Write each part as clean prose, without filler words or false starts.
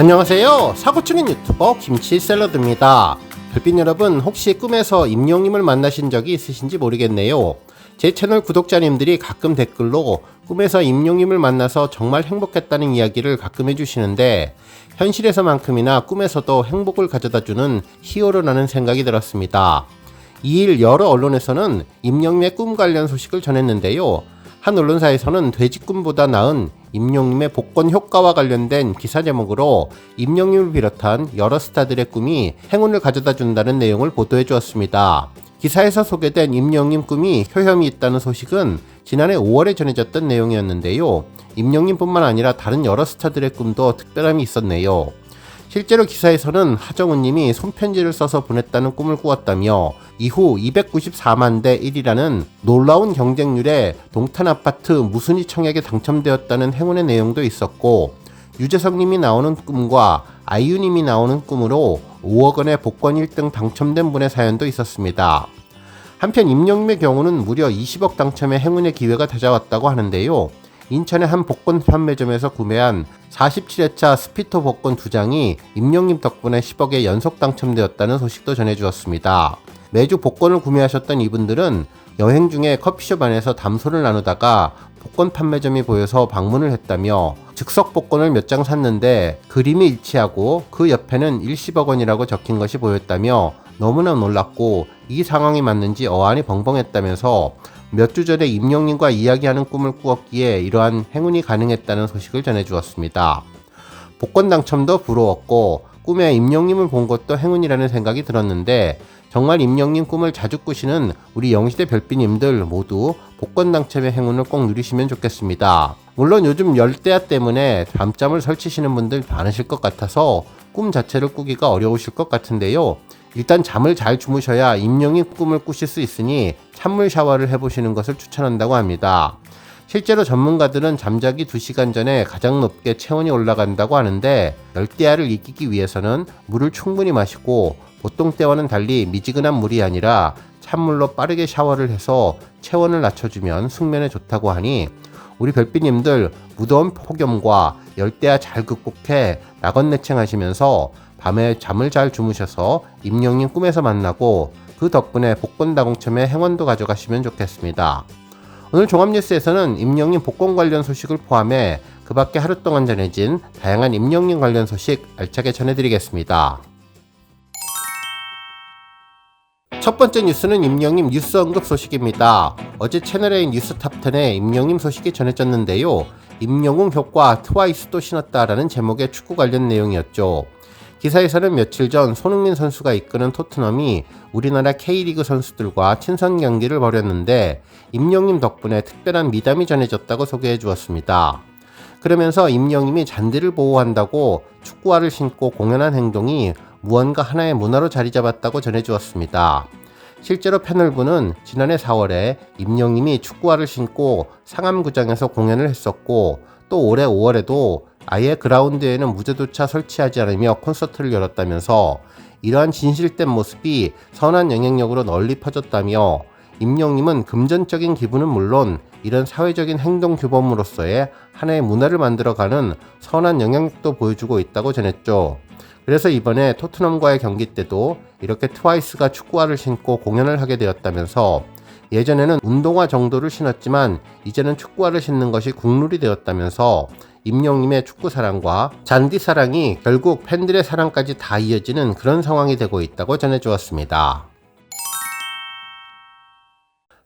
안녕하세요. 사고충인 유튜버 김치샐러드입니다. 별빛 여러분, 혹시 꿈에서 임영님을 만나신 적이 있으신지 모르겠네요. 제 채널 구독자님들이 가끔 댓글로 꿈에서 임영님을 만나서 정말 행복했다는 이야기를 가끔 해주시는데, 현실에서만큼이나 꿈에서도 행복을 가져다주는 히어로라는 생각이 들었습니다. 2일 여러 언론에서는 임영님의 꿈 관련 소식을 전했는데요. 한 언론사에서는 돼지꿈보다 나은 임영님의 복권 효과와 관련된 기사 제목으로 임영님을 비롯한 여러 스타들의 꿈이 행운을 가져다 준다는 내용을 보도해 주었습니다. 기사에서 소개된 임영님 꿈이 효험이 있다는 소식은 지난해 5월에 전해졌던 내용이었는데요. 임영님뿐만 아니라 다른 여러 스타들의 꿈도 특별함이 있었네요. 실제로 기사에서는 하정우님이 손편지를 써서 보냈다는 꿈을 꾸었다며, 이후 294만 대 1이라는 놀라운 경쟁률에 동탄 아파트 무순위 청약에 당첨되었다는 행운의 내용도 있었고, 유재석님이 나오는 꿈과 아이유님이 나오는 꿈으로 5억 원의 복권 1등 당첨된 분의 사연도 있었습니다. 한편 임영님의 경우는 무려 20억 당첨의 행운의 기회가 찾아왔다고 하는데요. 인천의 한 복권 판매점에서 구매한 47회차 스피터 복권 2장이 임영님 덕분에 10억에 연속 당첨되었다는 소식도 전해주었습니다. 매주 복권을 구매하셨던 이분들은 여행 중에 커피숍 안에서 담소를 나누다가 복권 판매점이 보여서 방문을 했다며, 즉석 복권을 몇 장 샀는데 그림이 일치하고 그 옆에는 일시억 원이라고 적힌 것이 보였다며 너무나 놀랐고 이 상황이 맞는지 어안이 벙벙했다면서 몇 주 전에 임영님과 이야기하는 꿈을 꾸었기에 이러한 행운이 가능했다는 소식을 전해주었습니다. 복권 당첨도 부러웠고 꿈에 임영님을 본 것도 행운이라는 생각이 들었는데, 정말 임영님 꿈을 자주 꾸시는 우리 영시대 별빛님들 모두 복권 당첨의 행운을 꼭 누리시면 좋겠습니다. 물론 요즘 열대야 때문에 밤잠을 설치시는 분들 많으실 것 같아서 꿈 자체를 꾸기가 어려우실 것 같은데요. 일단 잠을 잘 주무셔야 임영님 꿈을 꾸실 수 있으니 찬물 샤워를 해보시는 것을 추천한다고 합니다. 실제로 전문가들은 잠자기 2시간 전에 가장 높게 체온이 올라간다고 하는데, 열대야를 이기기 위해서는 물을 충분히 마시고 보통 때와는 달리 미지근한 물이 아니라 찬물로 빠르게 샤워를 해서 체온을 낮춰주면 숙면에 좋다고 하니, 우리 별빛님들 무더운 폭염과 열대야 잘 극복해 낙원내창하시면서 밤에 잠을 잘 주무셔서 임영님 꿈에서 만나고 그 덕분에 복권 당첨의 행운도 가져가시면 좋겠습니다. 오늘 종합뉴스에서는 임영님 복권 관련 소식을 포함해 그 밖에 하루 동안 전해진 다양한 임영님 관련 소식 알차게 전해드리겠습니다. 첫 번째 뉴스는 임영님 뉴스 언급 소식입니다. 어제 채널A 뉴스 탑10에 임영님 소식이 전해졌는데요. 임영웅 효과 트와이스도 신었다라는 제목의 축구 관련 내용이었죠. 기사에서는 며칠 전 손흥민 선수가 이끄는 토트넘이 우리나라 K리그 선수들과 친선 경기를 벌였는데, 임영님 덕분에 특별한 미담이 전해졌다고 소개해 주었습니다. 그러면서 임영님이 잔디를 보호한다고 축구화를 신고 공연한 행동이 무언가 하나의 문화로 자리 잡았다고 전해 주었습니다. 실제로 패널부는 지난해 4월에 임영님이 축구화를 신고 상암구장에서 공연을 했었고, 또 올해 5월에도 아예 그라운드에는 무대조차 설치하지 않으며 콘서트를 열었다면서 이러한 진실된 모습이 선한 영향력으로 널리 퍼졌다며, 임영님은 금전적인 기부는 물론 이런 사회적인 행동 규범으로서의 하나의 문화를 만들어가는 선한 영향력도 보여주고 있다고 전했죠. 그래서 이번에 토트넘과의 경기 때도 이렇게 트와이스가 축구화를 신고 공연을 하게 되었다면서, 예전에는 운동화 정도를 신었지만 이제는 축구화를 신는 것이 국룰이 되었다면서, 임영님의 축구 사랑과 잔디 사랑이 결국 팬들의 사랑까지 다 이어지는 그런 상황이 되고 있다고 전해주었습니다.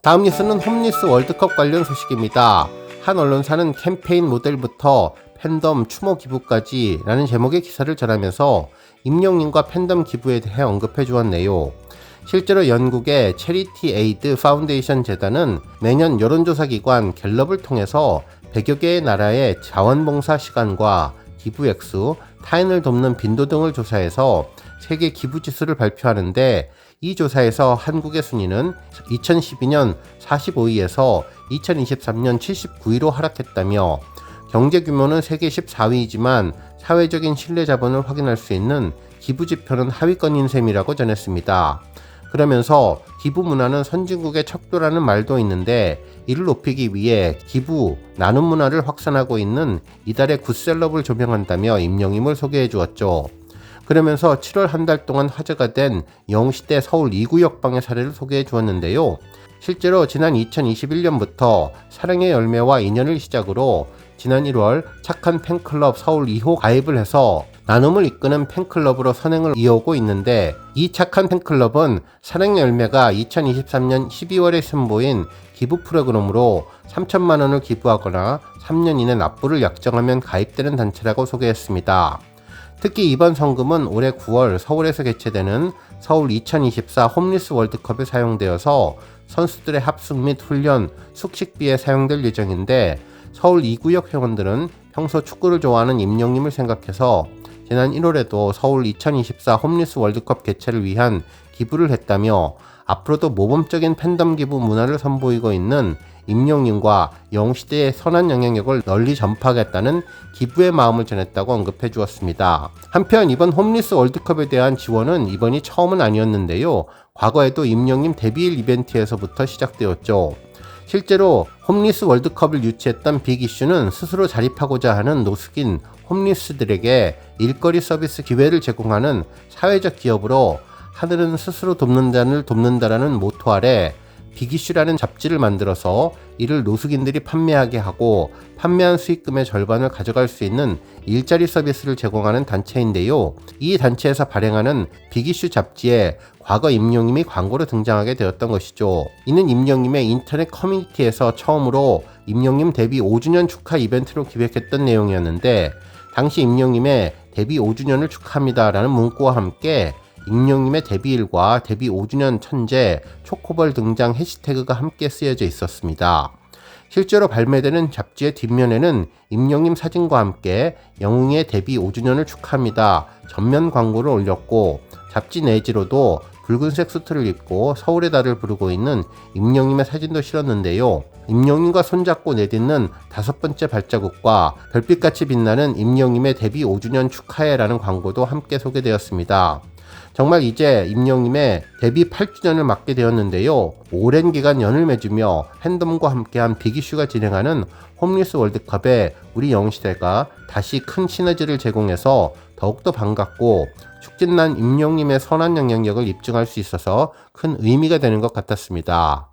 다음 뉴스는 홈리스 월드컵 관련 소식입니다. 한 언론사는 캠페인 모델부터 팬덤 추모 기부까지 라는 제목의 기사를 전하면서 임영님과 팬덤 기부에 대해 언급해 주었네요. 실제로 영국의 체리티 에이드 파운데이션 재단은 매년 여론조사기관 갤럽을 통해서 100여 개의 나라의 자원봉사 시간과 기부 액수, 타인을 돕는 빈도 등을 조사해서 세계 기부 지수를 발표하는데, 이 조사에서 한국의 순위는 2012년 45위에서 2023년 79위로 하락했다며, 경제 규모는 세계 14위이지만 사회적인 신뢰 자본을 확인할 수 있는 기부 지표는 하위권인 셈이라고 전했습니다. 그러면서 기부 문화는 선진국의 척도라는 말도 있는데, 이를 높이기 위해 기부, 나눔 문화를 확산하고 있는 이달의 굿셀럽을 조명한다며 임영임을 소개해 주었죠. 그러면서 7월 한 달 동안 화제가 된 영시대 서울 2구역방의 사례를 소개해 주었는데요. 실제로 지난 2021년부터 사랑의 열매와 인연을 시작으로 지난 1월 착한 팬클럽 서울 2호 가입을 해서 나눔을 이끄는 팬클럽으로 선행을 이어오고 있는데, 이 착한 팬클럽은 사랑의 열매가 2023년 12월에 선보인 기부 프로그램으로 3천만 원을 기부하거나 3년 이내 납부를 약정하면 가입되는 단체라고 소개했습니다. 특히 이번 성금은 올해 9월 서울에서 개최되는 서울 2024 홈리스 월드컵에 사용되어서 선수들의 합숙 및 훈련, 숙식비에 사용될 예정인데, 서울 2구역 회원들은 평소 축구를 좋아하는 임영님을 생각해서 지난 1월에도 서울 2024 홈리스 월드컵 개최를 위한 기부를 했다며, 앞으로도 모범적인 팬덤 기부 문화를 선보이고 있는 임영님과 영시대의 선한 영향력을 널리 전파하겠다는 기부의 마음을 전했다고 언급해 주었습니다. 한편 이번 홈리스 월드컵에 대한 지원은 이번이 처음은 아니었는데요. 과거에도 임영님 데뷔일 이벤트에서부터 시작되었죠. 실제로 홈리스 월드컵을 유치했던 빅이슈는 스스로 자립하고자 하는 노숙인 홈리스들에게 일거리 서비스 기회를 제공하는 사회적 기업으로 하늘은 스스로 돕는 자를 돕는다라는 모토 아래 빅이슈라는 잡지를 만들어서 이를 노숙인들이 판매하게 하고 판매한 수익금의 절반을 가져갈 수 있는 일자리 서비스를 제공하는 단체인데요. 이 단체에서 발행하는 빅이슈 잡지에 과거 임영님이 광고로 등장하게 되었던 것이죠. 이는 임영님의 인터넷 커뮤니티에서 처음으로 임영님 데뷔 5주년 축하 이벤트로 기획했던 내용이었는데, 당시 임영님의 데뷔 5주년을 축하합니다 라는 문구와 함께 임영님의 데뷔일과 데뷔 5주년 천재, 초코볼 등장 해시태그가 함께 쓰여져 있었습니다. 실제로 발매되는 잡지의 뒷면에는 임영님 사진과 함께 영웅의 데뷔 5주년을 축하합니다 전면 광고를 올렸고, 잡지 내지로도 붉은색 수트를 입고 서울의 달을 부르고 있는 임영님의 사진도 실었는데요. 임영님과 손잡고 내딛는 5번째 발자국과 별빛같이 빛나는 임영님의 데뷔 5주년 축하해라는 광고도 함께 소개되었습니다. 정말 이제 임영님의 데뷔 8주년을 맞게 되었는데요. 오랜 기간 연을 맺으며 팬덤과 함께한 빅이슈가 진행하는 홈리스 월드컵에 우리 영시대가 다시 큰 시너지를 제공해서 더욱더 반갑고 축진난 임영님의 선한 영향력을 입증할 수 있어서 큰 의미가 되는 것 같았습니다.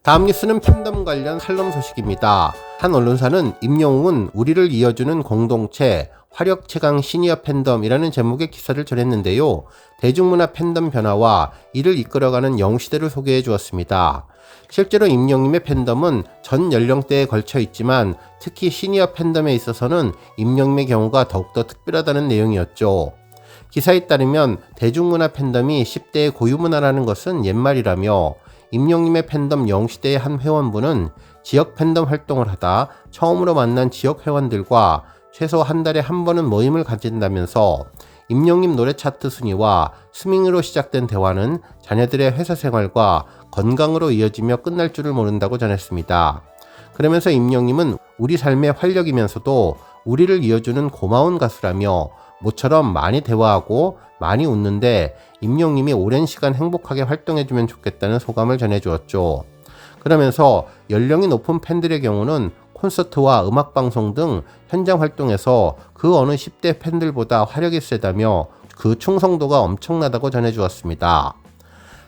다음 뉴스는 팬덤 관련 칼럼 소식입니다. 한 언론사는 임영웅은 우리를 이어주는 공동체, 화력 최강 시니어 팬덤이라는 제목의 기사를 전했는데요. 대중문화 팬덤 변화와 이를 이끌어가는 영시대를 소개해 주었습니다. 실제로 임영님의 팬덤은 전 연령대에 걸쳐 있지만 특히 시니어 팬덤에 있어서는 임영님의 경우가 더욱더 특별하다는 내용이었죠. 기사에 따르면 대중문화 팬덤이 10대의 고유문화라는 것은 옛말이라며, 임영님의 팬덤 영시대의 한 회원분은 지역 팬덤 활동을 하다 처음으로 만난 지역 회원들과 최소 한 달에 한 번은 모임을 가진다면서, 임영님 노래 차트 순위와 스밍으로 시작된 대화는 자녀들의 회사 생활과 건강으로 이어지며 끝날 줄을 모른다고 전했습니다. 그러면서 임영님은 우리 삶의 활력이면서도 우리를 이어주는 고마운 가수라며, 모처럼 많이 대화하고 많이 웃는데 임영님이 오랜 시간 행복하게 활동해주면 좋겠다는 소감을 전해주었죠. 그러면서 연령이 높은 팬들의 경우는 콘서트와 음악방송 등 현장 활동에서 그 어느 10대 팬들보다 화력이 세다며 그 충성도가 엄청나다고 전해주었습니다.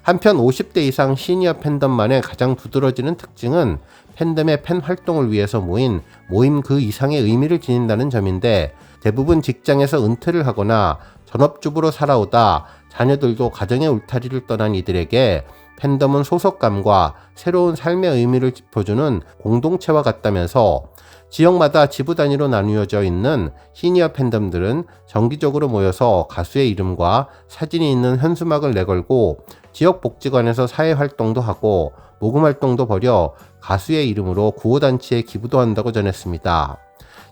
한편 50대 이상 시니어 팬덤만의 가장 두드러지는 특징은 팬덤의 팬 활동을 위해서 모인 모임 그 이상의 의미를 지닌다는 점인데, 대부분 직장에서 은퇴를 하거나 전업주부로 살아오다 자녀들도 가정의 울타리를 떠난 이들에게 팬덤은 소속감과 새로운 삶의 의미를 짚어주는 공동체와 같다면서, 지역마다 지부 단위로 나누어져 있는 시니어 팬덤들은 정기적으로 모여서 가수의 이름과 사진이 있는 현수막을 내걸고 지역 복지관에서 사회활동도 하고 모금활동도 벌여 가수의 이름으로 구호단체에 기부도 한다고 전했습니다.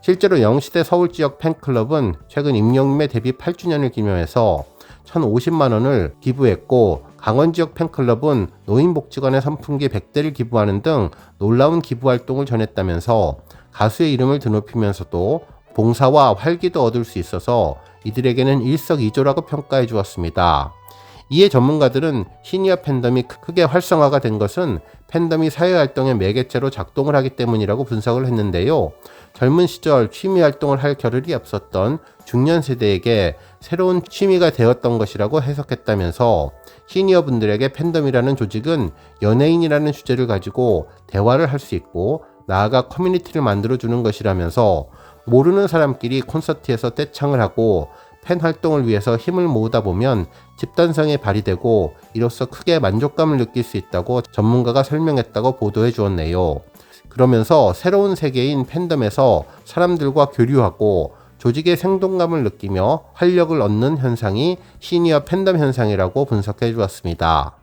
실제로 영시대 서울지역 팬클럽은 최근 임영님의 데뷔 8주년을 기념해서 1,050만원을 기부했고, 강원지역 팬클럽은 노인복지관에 선풍기 100대를 기부하는 등 놀라운 기부활동을 전했다면서, 가수의 이름을 드높이면서도 봉사와 활기도 얻을 수 있어서 이들에게는 일석이조라고 평가해 주었습니다. 이에 전문가들은 시니어 팬덤이 크게 활성화가 된 것은 팬덤이 사회활동의 매개체로 작동을 하기 때문이라고 분석을 했는데요. 젊은 시절 취미활동을 할 겨를이 없었던 중년 세대에게 새로운 취미가 되었던 것이라고 해석했다면서 시니어분들에게 팬덤이라는 조직은 연예인이라는 주제를 가지고 대화를 할 수 있고 나아가 커뮤니티를 만들어주는 것이라면서 모르는 사람끼리 콘서트에서 떼창을 하고 팬 활동을 위해서 힘을 모으다 보면 집단성이 발휘되고 이로써 크게 만족감을 느낄 수 있다고 전문가가 설명했다고 보도해 주었네요. 그러면서 새로운 세계인 팬덤에서 사람들과 교류하고 조직의 생동감을 느끼며 활력을 얻는 현상이 시니어 팬덤 현상이라고 분석해 주었습니다.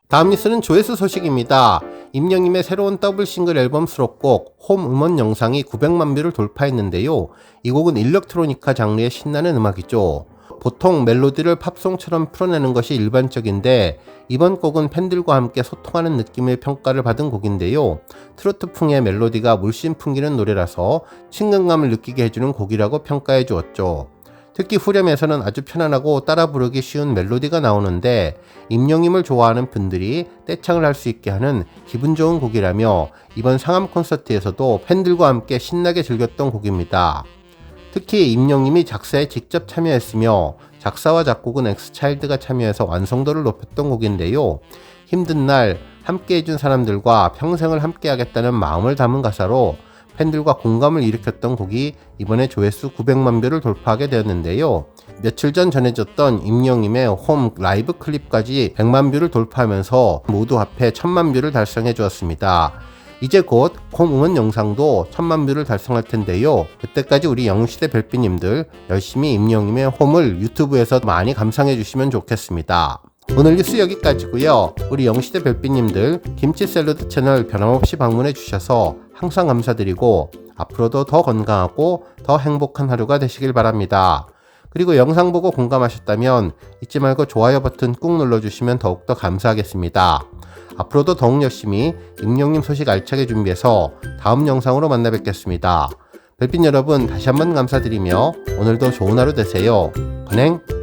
다음 뉴스는 조회수 소식입니다. 임영님의 새로운 더블 싱글 앨범 수록곡 홈 음원 영상이 900만 뷰를 돌파했는데요. 이 곡은 일렉트로니카 장르의 신나는 음악이죠. 보통 멜로디를 팝송처럼 풀어내는 것이 일반적인데 이번 곡은 팬들과 함께 소통하는 느낌의 평가를 받은 곡인데요. 트로트풍의 멜로디가 물씬 풍기는 노래라서 친근감을 느끼게 해주는 곡이라고 평가해 주었죠. 특히 후렴에서는 아주 편안하고 따라 부르기 쉬운 멜로디가 나오는데 임영님을 좋아하는 분들이 떼창을 할 수 있게 하는 기분 좋은 곡이라며 이번 상암 콘서트에서도 팬들과 함께 신나게 즐겼던 곡입니다. 특히 임영님이 작사에 직접 참여했으며 작사와 작곡은 엑스차일드가 참여해서 완성도를 높였던 곡인데요. 힘든 날 함께 해준 사람들과 평생을 함께 하겠다는 마음을 담은 가사로 팬들과 공감을 일으켰던 곡이 이번에 조회수 900만 뷰를 돌파하게 되었는데요. 며칠 전 전해졌던 임영님의 홈 라이브 클립까지 100만 뷰를 돌파하면서 모두 합해 1000만 뷰를 달성해 주었습니다. 이제 곧 홈 음원 영상도 1000만 뷰를 달성할 텐데요. 그때까지 우리 영시대 별빛님들 열심히 임영님의 홈을 유튜브에서 많이 감상해 주시면 좋겠습니다. 오늘 뉴스 여기까지고요. 우리 영시대 별빛님들 김치 샐러드 채널 변함없이 방문해 주셔서 항상 감사드리고 앞으로도 더 건강하고 더 행복한 하루가 되시길 바랍니다. 그리고 영상 보고 공감하셨다면 잊지 말고 좋아요 버튼 꾹 눌러주시면 더욱더 감사하겠습니다. 앞으로도 더욱 열심히 임영님 소식 알차게 준비해서 다음 영상으로 만나 뵙겠습니다. 별빛 여러분 다시 한번 감사드리며 오늘도 좋은 하루 되세요. 건행!